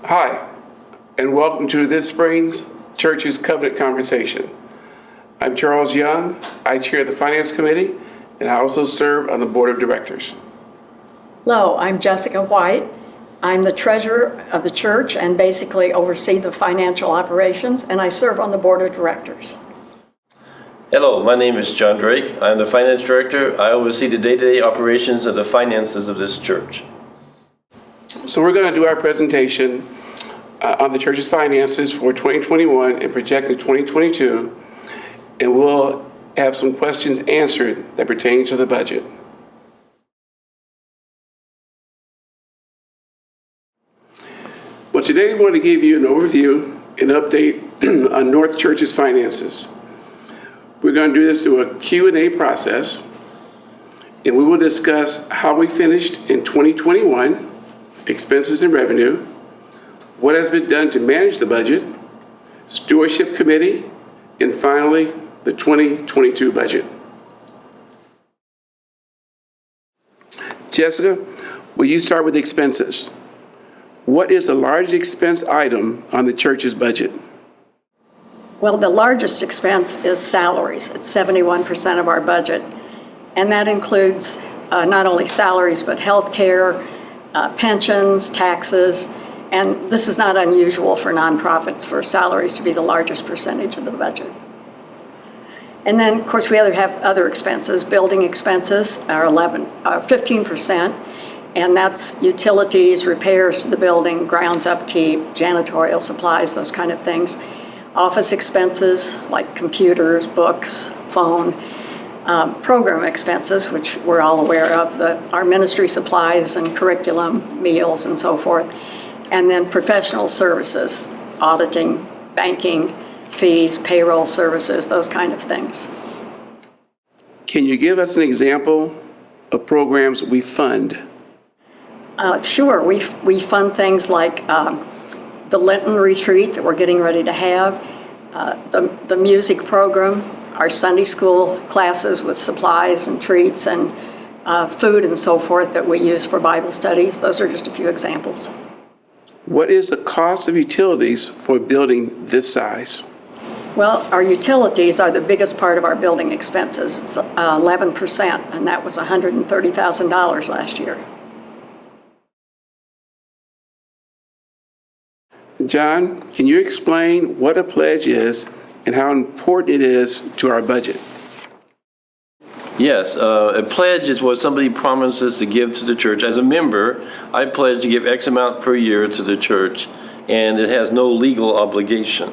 Hi, and welcome to this spring's Church's Covenant Conversation. I'm Charles Young. I chair the Finance Committee, and I also serve on the Board of Directors. Hello, I'm Jessica White. I'm the treasurer of the church and basically oversee the financial operations, and I serve on the Board of Directors. Hello, my name is John Drake. I'm the Finance Director. I oversee the day-to-day operations of the finances of this church. So we're going to do our presentation on the church's finances for 2021 and projected 2022, and we'll have some questions answered that pertain to the budget. Well, today we want to give you an overview and update on North Church's finances. We're going to do this through a Q&A process, and we will discuss how we finished in 2021, expenses and revenue, what has been done to manage the budget, stewardship committee, and finally, the 2022 budget. Jessica, will you start with expenses? What is the largest expense item on the church's budget? Well, the largest expense is salaries. It's 71% of our budget, and that includes not only salaries, but health care, pensions, taxes, and this is not unusual for nonprofits for salaries to be the largest percentage of the budget. And then, of course, we have other expenses. Building expenses are 15%, and that's utilities, repairs to the building, grounds upkeep, janitorial supplies, those kind of things. Office expenses like computers, books, phone. Program expenses, which we're all aware of, our ministry supplies and curriculum, meals, and so forth. And then professional services, auditing, banking, fees, payroll services, those kind of things. Can you give us an example of programs we fund? Sure, we fund things like the Lenten retreat that we're getting ready to have, the music program, our Sunday school classes with supplies and treats and food and so forth that we use for Bible studies. Those are just a few examples. What is the cost of utilities for a building this size? Well, our utilities are the biggest part of our building expenses. It's 11%, and that was $130,000 last year. John, can you explain what a pledge is and how important it is to our budget? Yes, a pledge is what somebody promises to give to the church. As a member, I pledge to give X amount per year to the church, and it has no legal obligation.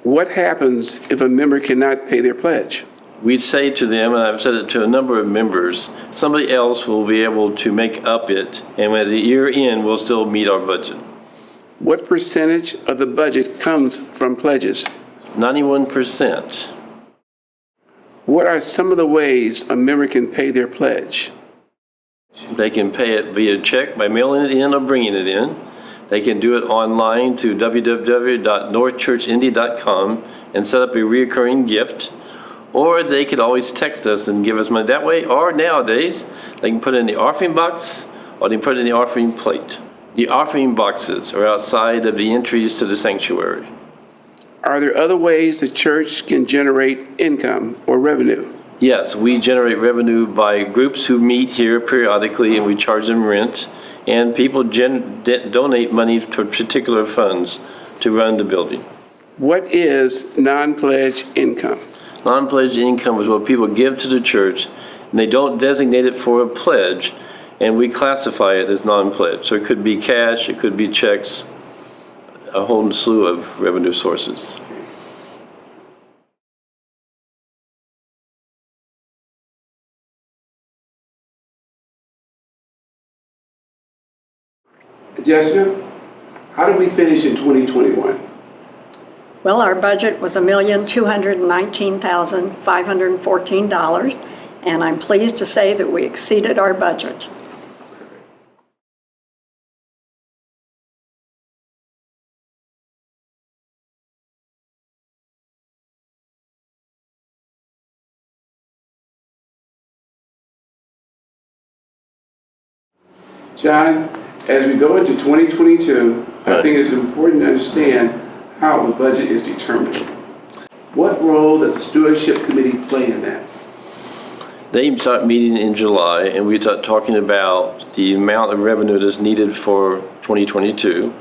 What happens if a member cannot pay their pledge? We say to them, and I've said it to a number of members, somebody else will be able to make up it, and at the year end, we'll still meet our budget. What percentage of the budget comes from pledges? 91%. What are some of the ways a member can pay their pledge? They can pay it via check by mailing it in or bringing it in. They can do it online to www.northchurchindy.com and set up a recurring gift. Or they could always text us and give us money that way. Or nowadays, they can put it in the offering box or they can put it in the offering plate. The offering boxes are outside of the entries to the sanctuary. Are there other ways the church can generate income or revenue? Yes, we generate revenue by groups who meet here periodically and we charge them rent, and people donate money to particular funds to run the building. What is non-pledge income? Non-pledged income is what people give to the church, and they don't designate it for a pledge, and we classify it as non-pledged. So it could be cash, it could be checks, a whole slew of revenue sources. Jessica, how did we finish in 2021? Well, our budget was $1,219,514, and I'm pleased to say that we exceeded our budget. John, As we go into 2022, I Right. think it's important to understand how the budget is determined. What role does the stewardship committee play in that? They start meeting in July, and we start talking about the amount of revenue that's needed for 2022.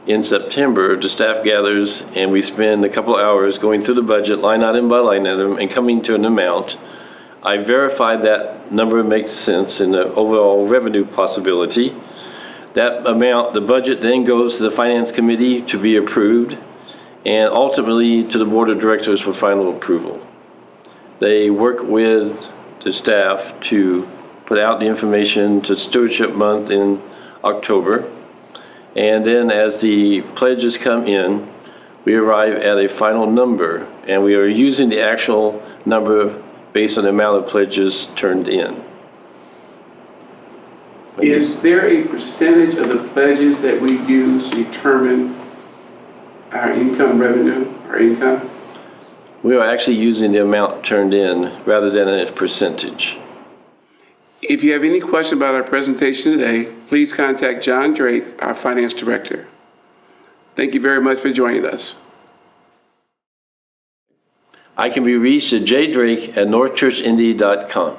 In September, the staff gathers, and we spend a couple of hours going through the budget, line item by line item, and coming to an amount. I verify that number makes sense in the overall revenue possibility. That amount, the budget then goes to the Finance Committee to be approved, and ultimately to the Board of Directors for final approval. They work with the staff to put out the information to Stewardship Month in October. And then as the pledges come in, we arrive at a final number, and we are using the actual number based on the amount of pledges turned in. Is there a percentage of the pledges that we use to determine our income revenue, our income? We are actually using the amount turned in rather than a percentage. If you have any question about our presentation today, please contact John Drake, our Finance Director. Thank you very much for joining us. I can be reached at jdrake@northchurchindy.com.